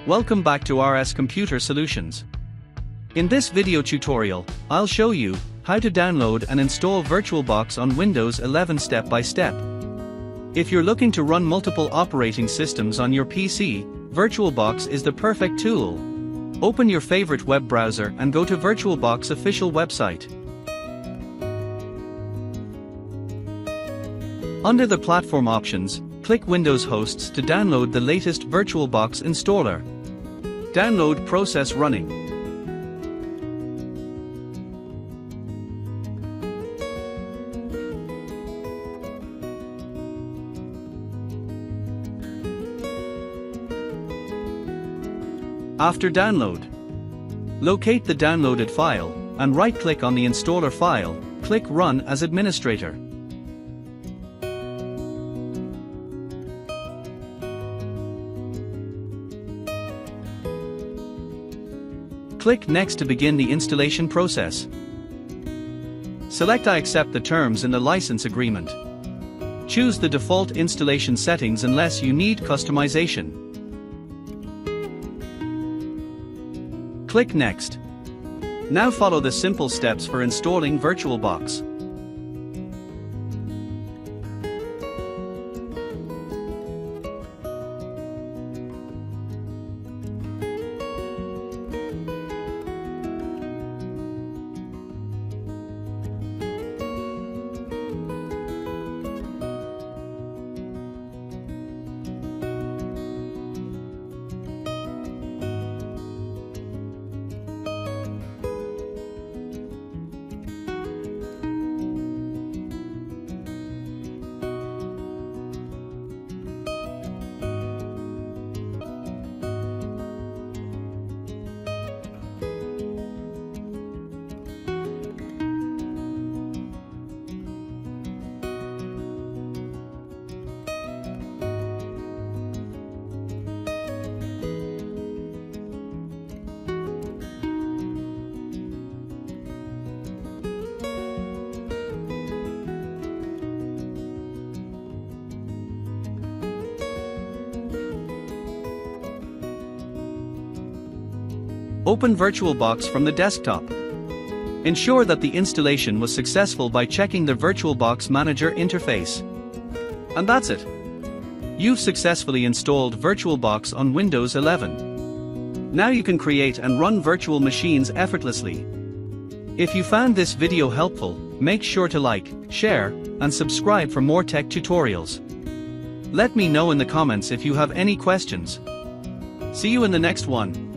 Welcome back to RS Computer Solutions. In this video tutorial, I'll show you how to download and install VirtualBox on Windows 11 step by step. If you're looking to run multiple operating systems on your PC, VirtualBox is the perfect tool. Open your favorite web browser and go to VirtualBox official website. Under the platform options, click Windows Hosts to download the latest VirtualBox installer. Download process running. After download, locate the downloaded file, and right-click on the installer file, click Run as administrator. Click Next to begin the installation process. Select I accept the terms in the license agreement. Choose the default installation settings unless you need customization. Click Next. Now follow the simple steps for installing VirtualBox. Open VirtualBox from the desktop. Ensure that the installation was successful by checking the VirtualBox Manager interface. And that's it. You've successfully installed VirtualBox on Windows 11. Now you can create and run virtual machines effortlessly. If you found this video helpful, make sure to like, share, and subscribe for more tech tutorials. Let me know in the comments if you have any questions. See you in the next one.